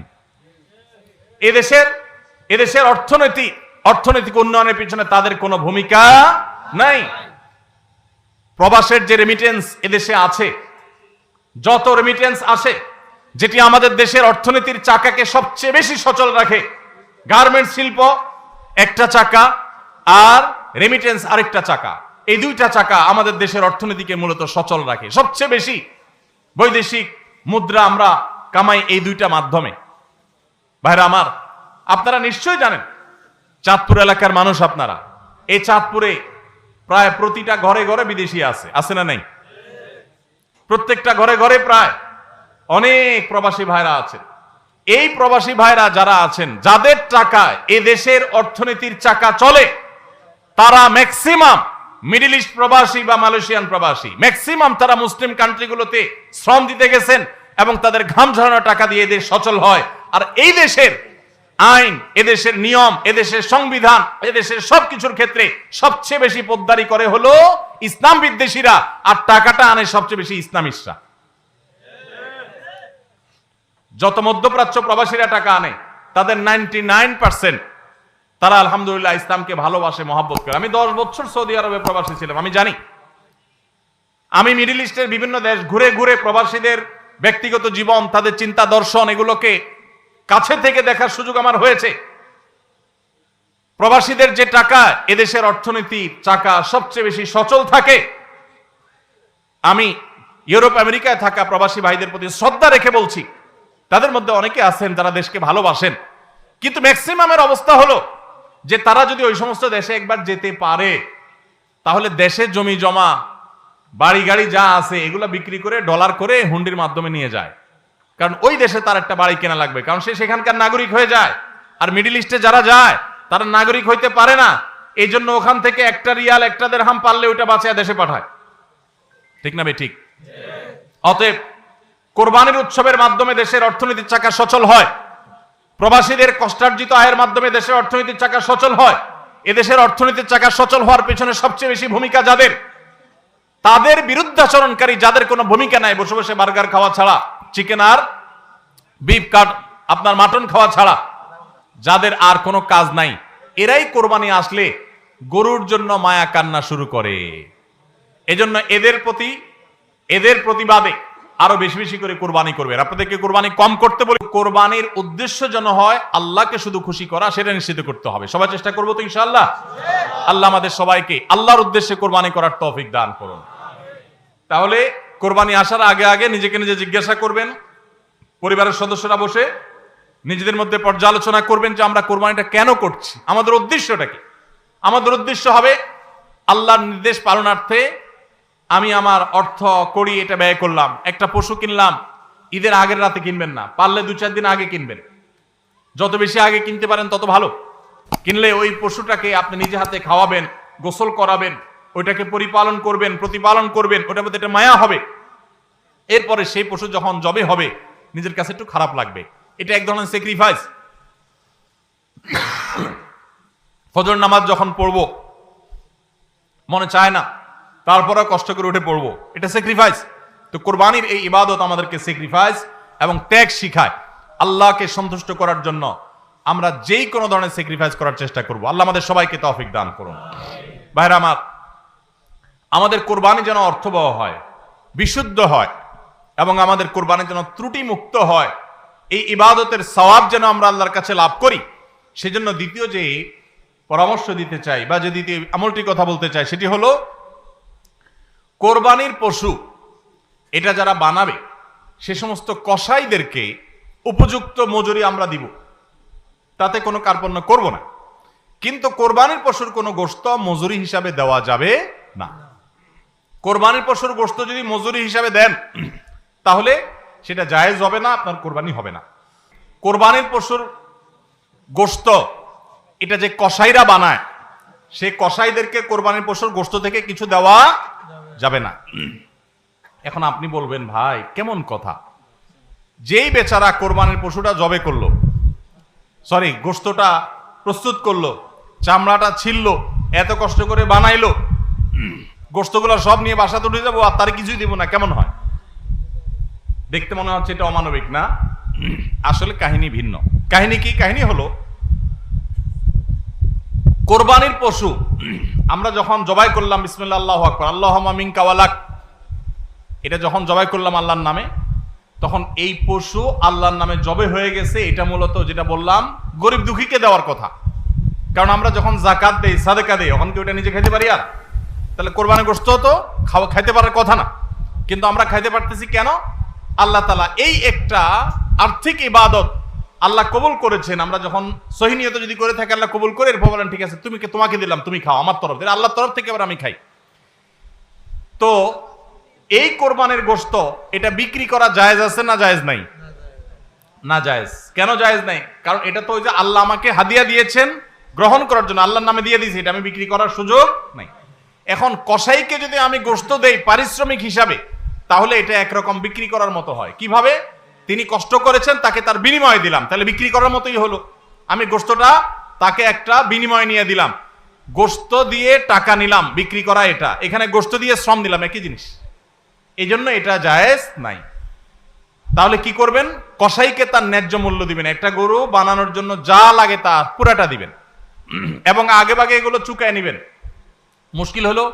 এদেশের অর্থনৈতিক উন্নয়নের পিছনে তাদের কোনো ভূমিকা নাই। প্রবাসের যে রেমিটেন্স এদেশে আছে, যত রেমিটেন্স আসে, যেটি আমাদের দেশের অর্থনীতির চাকাকে সবচেয়ে বেশি সচল রাখে, গার্মেন্টস শিল্প একটা চাকা আর রেমিটেন্স আরেকটা চাকা, এই দুইটা চাকা আমাদের দেশের অর্থনীতিকে মূলত সচল রাখে। সবচেয়ে বেশি বৈদেশিক মুদ্রা আমরা কামাই এই দুইটা মাধ্যমে। ভাইরা আমার, আপনারা নিশ্চয়ই জানেন চাঁদপুর এলাকার মানুষ আপনারা, এই চাঁদপুরে প্রায় প্রতিটা ঘরে ঘরে বিদেশি আছে না নাই? প্রত্যেকটা ঘরে ঘরে প্রায় অনেক প্রবাসী ভাইরা আছেন। এই প্রবাসী ভাইরা যারা আছেন, যাদের টাকায় এ দেশের অর্থনীতির চাকা চলে, তারা ম্যাক্সিমাম মিডল ইস্ট প্রবাসী বা মালয়েশিয়ান প্রবাসী, ম্যাক্সিমাম তারা মুসলিম কান্ট্রিগুলোতে শ্রম দিতে গেছেন এবং তাদের ঘাম ঝরানো টাকা দিয়ে এদের সচল হয়। আর এই দেশের আইন, এদেশের নিয়ম, এদেশের সংবিধান, এদেশের সবকিছুর ক্ষেত্রে সবচেয়ে বেশি পোদ্দারি করে হলো ইসলাম বিদ্বেষীরা, আর টাকাটা আনে সবচেয়ে বেশি ইসলামিস্টরা। যত মধ্যপ্রাচ্য প্রবাসীরা টাকা আনে, তাদের 99% তারা আলহামদুলিল্লাহ ইসলামকে ভালোবাসে, মহব্বত করে। আমি 10 বছর সৌদি আরবে প্রবাসী ছিলাম, আমি জানি। আমি মিডল ইস্টের বিভিন্ন দেশ ঘুরে ঘুরে প্রবাসীদের ব্যক্তিগত জীবন, তাদের চিন্তা দর্শন, এগুলোকে কাছে থেকে দেখার সুযোগ আমার হয়েছে। প্রবাসীদের যে টাকা এদেশের অর্থনীতির চাকা সবচেয়ে বেশি সচল থাকে। আমি ইউরোপ আমেরিকায় থাকা প্রবাসী ভাইদের প্রতি শ্রদ্ধা রেখে বলছি, তাদের মধ্যে অনেকে আছেন তারা দেশকে ভালোবাসেন, কিন্তু ম্যাক্সিমামের অবস্থা হলো যে তারা যদি ওই সমস্ত দেশে একবার যেতে পারে, তাহলে দেশে জমি জমা, বাড়ি গাড়ি যা আছে এগুলো বিক্রি করে ডলার করে হুন্ডির মাধ্যমে নিয়ে যায়। কারণ ওই দেশে তার একটা বাড়ি কেনা লাগবে, কারণ সে সেখানকার নাগরিক হয়ে যায়। আর মিডল ইস্টে যারা যায় তারা নাগরিক হইতে পারে না, এই জন্য ওখান থেকে একটা রিয়াল একটা দিরহাম পারলে ওইটা বাঁচিয়ে দেশে পাঠায়। ঠিক না বে ঠিক? অতএব কোরবানির উৎসবের মাধ্যমে দেশের অর্থনীতির চাকা সচল হয়, প্রবাসীদের কষ্টার্জিত আয়ের মাধ্যমে দেশের অর্থনীতির চাকা সচল হয়। এদেশের অর্থনীতির চাকা সচল হওয়ার পেছনে সবচেয়ে বেশি ভূমিকা যাদের, তাদের বিরুদ্ধাচরণকারী যাদের কোনো ভূমিকা নাই, বসে বসে বার্গার খাওয়া ছাড়া, চিকেন আর বিফ কাট আপনার মাটন খাওয়া ছাড়া যাদের আর কোনো কাজ নাই, এরাই কোরবানি আসলে গরুর জন্য মায়া কান্না শুরু করে। এজন্য এদের প্রতিবাদে আরো বেশি বেশি করে কোরবানি করবেন। আপনাদেরকে কোরবানি কম করতে বলি, কোরবানির উদ্দেশ্য যেন হয় আল্লাহকে শুধু খুশি করা, সেটা নিশ্চিত করতে হবে। সবাই চেষ্টা করবো তো ইনশাআল্লাহ? আল্লাহ আমাদের সবাইকে আল্লাহর উদ্দেশ্যে কোরবানি করার তৌফিক দান করুন। তাহলে কোরবানি আসার আগে আগে নিজেকে নিজে জিজ্ঞাসা করবেন, পরিবারের সদস্যরা বসে নিজেদের মধ্যে পর্যালোচনা করবেন যে আমরা কোরবানিটা কেন করছি, আমাদের উদ্দেশ্যটা কি। আমাদের উদ্দেশ্য হবে আল্লাহর নির্দেশ পালনার্থে আমি আমার অর্থ করি, এটা ব্যয় করলাম। একটা পশু কিনলাম, ঈদের আগের রাতে কিনবেন না, পারলে 2-4 দিন আগে কিনবেন। যত বেশি আগে কিনতে পারেন তত ভালো। কিনলে ওই পশুটাকে আপনি নিজে হাতে খাওয়াবেন, গোসল করাবেন, ওইটাকে পরিপালন করবেন, প্রতিপালন করবেন, ওটার মধ্যে একটা মায়া হবে। এরপরে সেই পশু যখন জবে হবে নিজের কাছে একটু খারাপ লাগবে। এটা এক ধরনের স্যাক্রিফাইস। ফজর নামাজ যখন পড়বো মনে চায় না, তারপরে কষ্ট করে উঠে পড়বো, এটা স্যাক্রিফাইস। তো কোরবানির এই ইবাদত আমাদেরকে স্যাক্রিফাইস এবং ত্যাগ শিখায়। আল্লাহকে সন্তুষ্ট করার জন্য আমরা যেই কোনো ধরনের স্যাক্রিফাইস করার চেষ্টা করব। আল্লাহ আমাদের সবাইকে তৌফিক দান করুন। ভাইরা আমার, আমাদের কোরবানি যেন অর্থবহ হয়, বিশুদ্ধ হয় এবং আমাদের কোরবানি যেন ত্রুটি মুক্ত হয়, এই ইবাদতের সওয়াব যেন আমরা আল্লাহর কাছে লাভ করি, সেজন্য দ্বিতীয় যে পরামর্শ দিতে চাই বা যে দ্বিতীয় আমলটি কথা বলতে চাই সেটি হলো কোরবানির পশু এটা যারা বানাবে সে সমস্ত কসাইদেরকে উপযুক্ত মজুরি আমরা দিব, তাতে কোনো কার্পণ্য করব না। কিন্তু কোরবানির পশুর কোনো গোশত মজুরি হিসাবে দেওয়া যাবে না। কোরবানির পশুর গোশত যদি মজুরি হিসাবে দেন তাহলে সেটা জায়েজ হবে না, আপনার কোরবানি হবে না। কোরবানির পশুর গোশত এটা যে কসাইরা বানায়, সে কসাইদেরকে কোরবানির পশুর গোশত থেকে কিছু দেওয়া যাবে না। এখন আপনি বলবেন, ভাই কেমন কথা, যেই বেচারা কোরবানির পশুটা জবে করলো, সরি গোশতটা প্রস্তুত করলো, চামড়াটা ছিললো, এত কষ্ট করে বানাইলো, গোশতগুলো সব নিয়ে বাসাতে উঠে যাবো আর তার কিছুই দিব না, কেমন হয়? দেখতে মনে হচ্ছে এটা অমানবিক না? আসলে কাহিনী ভিন্ন। কাহিনী কি? কাহিনী হলো কোরবানির পশু আমরা যখন জবাই করলাম, বিসমিল্লাহ আল্লাহু আকবার, আল্লাহুম্মা মিনকা ওয়া লাক, এটা যখন জবাই করলাম আল্লাহর নামে, তখন এই পশু আল্লাহর নামে জবে হয়ে গেছে। এটা মূলত যেটা বললাম গরিব দুঃখীকে দেওয়ার কথা। কারণ আমরা যখন যাকাত দেই, সাদেকা দেই, তখন কি ওটা নিজে খেতে পারি? আর তাহলে কোরবানির গোশত তো খাইতে পারার কথা না, কিন্তু আমরা খাইতে পারতেছি কেন? আল্লাহ তাআলা এই একটা আর্থিক ইবাদত আল্লাহ কবুল করেছেন। আমরা যখন সহি নিয়ত যদি করে থাকি আল্লাহ কবুল করে, এরপর বলেন ঠিক আছে তোমাকে দিলাম, তুমি খাও, আমার তরফ থেকে, আল্লাহর তরফ থেকে আবার আমি খাই। তো এই কোরবানির গোশত এটা বিক্রি করা জায়েজ আছে না জায়েজ নাই? না জায়েজ। কেন জায়েজ নাই? কারণ এটা তো ওই যে আল্লাহ আমাকে হাদিয়া দিয়েছেন গ্রহণ করার জন্য, আল্লাহর নামে দিয়ে দিয়েছি, এটা আমি বিক্রি করার সুযোগ নাই। এখন কসাইকে যদি আমি গোশত দেই পারিশ্রমিক হিসাবে, তাহলে এটা একরকম বিক্রি করার মতো হয়। কিভাবে? তিনি কষ্ট করেছেন, তাকে তার বিনিময় দিলাম, তাহলে বিক্রি করার মতোই হলো। আমি গোশতটা তাকে একটা বিনিময় নিয়ে দিলাম, গোশত দিয়ে টাকা নিলাম, বিক্রি করা এটা, এখানে গোশত দিয়ে শ্রম দিলাম, একই জিনিস। এই জন্য এটা জায়েজ নাই। তাহলে কি করবেন? কসাইকে তার ন্যায্য মূল্য দিবেন। একটা গরু বানানোর জন্য যা লাগে তার পুরাটা দিবেন এবং আগে ভাগে এগুলো চুকায় নিবেন। মুশকিল হলো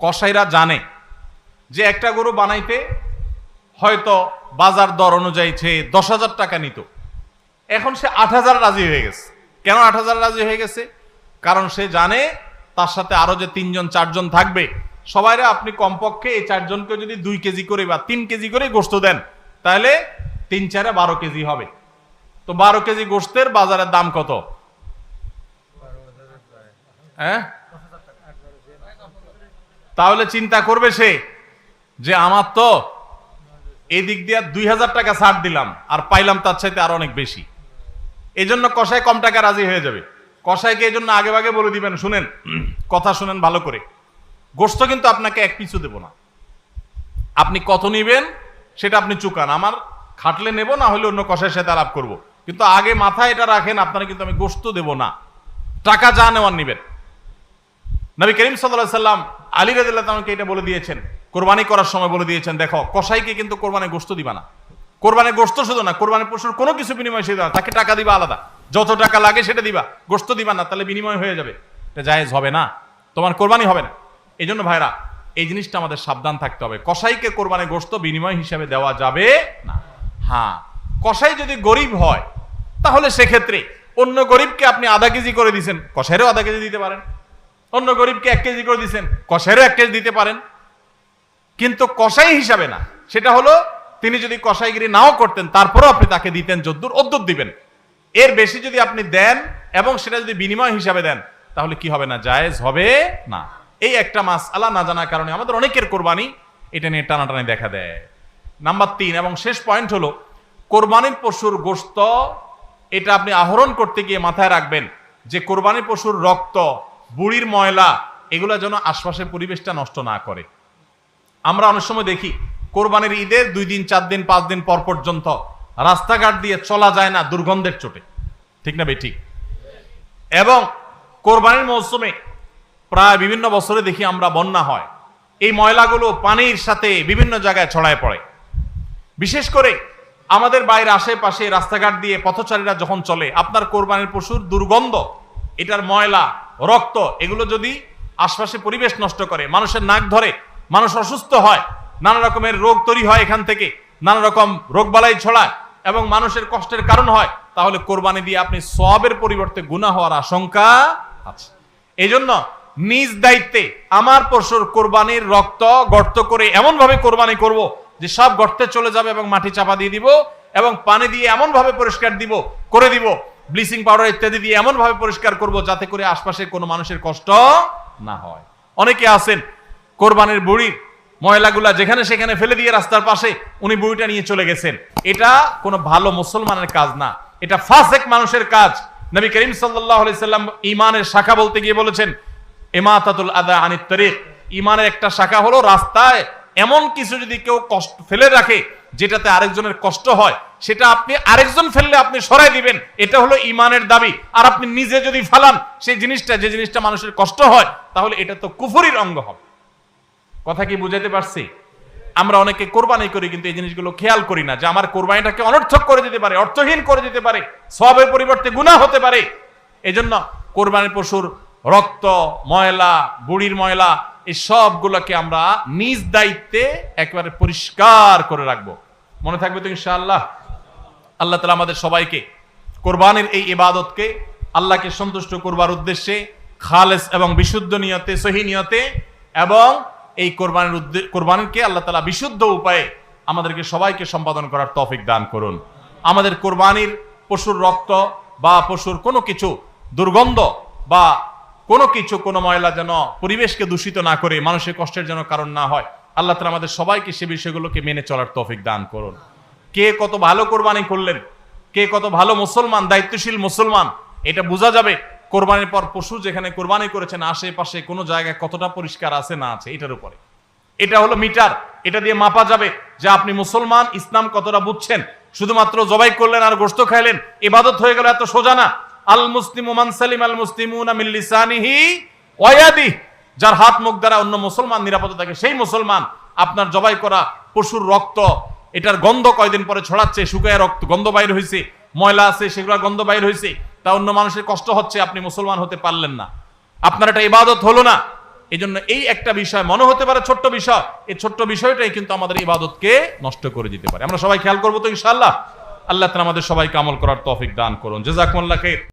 কসাইরা জানে যে একটা গরু বানাইতে হয়তো বাজার দর অনুযায়ী সে 10,000 টাকা নিত, এখন সে 8,000 রাজি হয়ে গেছে। কেন 8,000 রাজি হয়ে গেছে? কারণ সে জানে তার সাথে আরো যে 3-4 জন থাকবে, সবাইরে আপনি কমপক্ষে এই 4 জনকে যদি 2 কেজি করে বা 3 কেজি করে গোশত দেন, তাহলে 3-4 12 কেজি হবে। তো 12 কেজি গোশতের বাজারের দাম কত? হ্যাঁ, তাহলে চিন্তা করবে সে যে আমার তো এই দিক দিয়ে 2,000 টাকা ছাড় দিলাম আর পাইলাম তার চাইতে আরো অনেক বেশি। এই জন্য কসাই কম টাকা রাজি হয়ে যাবে। কসাইকে এই জন্য আগে ভাগে বলে দিবেন, শুনেন, কথা শুনেন ভালো করে, গোশত কিন্তু আপনাকে এক পিছু দেব না, আপনি কত নিবেন সেটা আপনি চুকান, আমার খাটলে নেব, না হলে অন্য কসাইয়ের সাথে আলাপ করব, কিন্তু আগে মাথায় এটা রাখেন, আপনারা কিন্তু আমি গোশত দেব না, টাকা যা নেওয়ার নিবেন। নবী করিম সাল্লাল্লাহু আলাইহি সাল্লাম আলী রাদিয়াল্লাহু তাআলাকে এটা বলে দিয়েছেন, কোরবানি করার সময় বলে দিয়েছেন, দেখো কসাইকে কিন্তু কোরবানি গোশত দিবা না, কোরবানি গোশত শুধু না, কোরবানি পশুর কোনো কিছু বিনিময় সেটা না, তাকে টাকা দিবা আলাদা, যত টাকা লাগে সেটা দিবা, গোশত দিবা না, তাহলে বিনিময় হয়ে যাবে, এটা জায়েজ হবে না, তোমার কোরবানি হবে না। এই জন্য ভাইরা এই জিনিসটা আমাদের সাবধান থাকতে হবে, কসাইকে কোরবানি গোশত বিনিময় হিসাবে দেওয়া যাবে না। হ্যাঁ, কসাই যদি গরিব হয় তাহলে সেক্ষেত্রে অন্য গরিবকে আপনি আধা কেজি করে দিচ্ছেন, কসাইরও আধা কেজি দিতে পারেন, অন্য গরিবকে 1 কেজি করে দিচ্ছেন, কসাইরও 1 কেজি দিতে পারেন, কিন্তু কসাই হিসাবে না। সেটা হলো তিনি যদি কসাইগিরি নাও করতেন তারপরেও আপনি তাকে দিতেন যদ্দুর অদ্দুর দিবেন, এর বেশি যদি আপনি দেন এবং সেটা যদি বিনিময় হিসাবে দেন তাহলে কি হবে না, জায়েজ হবে না। এই একটা মাসআলা না জানার কারণে আমাদের অনেকের কোরবানি এটা নিয়ে টানাটানি দেখা দেয়। নাম্বার 3 এবং শেষ পয়েন্ট হলো, কোরবানির পশুর গোশত এটা আপনি আহরণ করতে গিয়ে মাথায় রাখবেন যে কোরবানির পশুর রক্ত, বুড়ির ময়লা, এগুলা যেন আশপাশের পরিবেশটা নষ্ট না করে। আমরা অনেক সময় দেখি কোরবানির ঈদের 2 দিন 4 দিন 5 দিন পর পর্যন্ত রাস্তাঘাট দিয়ে চলা যায় না দুর্গন্ধের চোটে, ঠিক না বেঠিক? এবং কোরবানির মৌসুমে প্রায় বিভিন্ন বছরে দেখি আমরা বন্যা হয়, এই ময়লাগুলো পানির সাথে বিভিন্ন জায়গায় ছড়ায় পড়ে। বিশেষ করে আমাদের বাইরে আশেপাশে রাস্তাঘাট দিয়ে পথচারীরা যখন চলে, আপনার কোরবানির পশুর দুর্গন্ধ, এটার ময়লা, রক্ত, এগুলো যদি আশপাশে পরিবেশ নষ্ট করে, মানুষের নাক ধরে, মানুষ অসুস্থ হয়, নানা রকমের রোগ তৈরি হয়, এখান থেকে নানা রকম রোগবালাই ছড়ায় এবং মানুষের কষ্টের কারণ হয়, তাহলে কোরবানি দিয়ে আপনি সওয়াবের পরিবর্তে গুনাহ হওয়ার আশঙ্কা আছে। এই জন্য নিজ দায়িত্বে আমার পশুর কোরবানির রক্ত গর্ত করে এমন ভাবে কোরবানি করব যে সব গর্তে চলে যাবে এবং মাটি চাপা দিয়ে দিব এবং পানি দিয়ে এমন ভাবে পরিষ্কার করে দিব, ব্লিচিং পাউডার ইত্যাদি দিয়ে এমন ভাবে পরিষ্কার করব যাতে করে আশপাশে কোনো মানুষের কষ্ট না হয়। অনেকে আছেন কোরবানির বুড়ির ময়লাগুলা যেখানে সেখানে ফেলে দিয়ে রাস্তার পাশে উনি বুড়িটা নিয়ে চলে গেছেন, এটা কোনো ভালো মুসলমানের কাজ না, এটা ফাসেক মানুষের কাজ। নবী করিম সাল্লাল্লাহু আলাইহি সাল্লাম ঈমানের শাখা বলতে গিয়ে বলেছেন, ইমাতাতুল আযা আনিত তারিক, ঈমানের একটা শাখা হলো রাস্তায় এমন কিছু যদি কেউ কষ্ট ফেলে রাখে যেটাতে আরেকজনের কষ্ট হয়, সেটা আপনি আরেকজন ফেললে আপনি সরাই দিবেন, এটা হলো ঈমানের দাবি। আর আপনি নিজে যদি ফালান সেই জিনিসটা, যে জিনিসটা মানুষের কষ্ট হয়, তাহলে এটা তো কুফরির অঙ্গ হবে। কথা কি বুঝাইতে পারছি? আমরা অনেকে কোরবানি করি কিন্তু এই জিনিসগুলো খেয়াল করি না যে আমার কোরবানিটাকে অনর্থক করে দিতে পারে, অর্থহীন করে দিতে পারে, সওয়াবের পরিবর্তে গুনাহ হতে পারে। এজন্য কোরবানির পশুর রক্ত, ময়লা, বুড়ির ময়লা, এই সবগুলোকে আমরা নিজ দায়িত্বে একেবারে পরিষ্কার করে রাখবো। মনে থাকবে তো ইনশাআল্লাহ? আল্লাহ তাআলা আমাদের সবাইকে কোরবানির এই ইবাদতকে আল্লাহকে সন্তুষ্ট করবার উদ্দেশ্যে খালেস এবং বিশুদ্ধ নিয়তে, সহি নিয়তে, এবং এই কোরবানিকে আল্লাহ তাআলা বিশুদ্ধ উপায়ে আমাদেরকে সবাইকে সম্পাদন করার তৌফিক দান করুন। আমাদের কোরবানির পশুর রক্ত বা পশুর কোনো কিছু দুর্গন্ধ বা কোনো কিছু, কোনো ময়লা যেন পরিবেশকে দূষিত না করে, মানুষের কষ্টের যেন কারণ না হয়। আল্লাহ তাআলা আমাদের সবাইকে সে বিষয়গুলোকে মেনে চলার তৌফিক দান করুন। কে কত ভালো কোরবানি করলেন, কে কত ভালো মুসলমান, দায়িত্বশীল মুসলমান, এটা বোঝা যাবে কোরবানির পর পশু যেখানে কোরবানি করেছেন আশেপাশে কোনো জায়গায় কতটা পরিষ্কার আছে না আছে, এটার উপরে। এটা হলো মিটার, এটা দিয়ে মাপা যাবে যে আপনি মুসলমান, ইসলাম কতটা বুঝছেন। শুধুমাত্র জবাই করলেন আর গোশত খাইলেন, ইবাদত হয়ে গেল, এত সোজা না। আল মুসলিমু মান সালিম আল মুসলিমুনা মিন লিসানিহি ওয়া ইয়াদিহি, যার হাত মুখ দ্বারা অন্য মুসলমান নিরাপদ থাকে, সেই মুসলমান আপনার জবাই করা পশুর রক্ত, এটার গন্ধ কয়দিন পরে ছড়াচ্ছে, শুকায় রক্ত গন্ধ বাইর হয়েছে, ময়লা আছে সেগুলোর গন্ধ বাইর হয়েছে, তা অন্য মানুষের কষ্ট হচ্ছে, আপনি মুসলমান হতে পারলেন না, আপনার এটা ইবাদত হলো না। এই জন্য এই একটা বিষয় মনে হতে পারে ছোট্ট বিষয়, এই ছোট্ট বিষয়টাই কিন্তু আমাদের ইবাদতকে নষ্ট করে দিতে পারে। আমরা সবাই খেয়াল করবো তো ইনশাআল্লাহ। আল্লাহ তাআলা আমাদের সবাইকে আমল করার তৌফিক দান করুন। জাযাকুমুল্লাহ খাইর।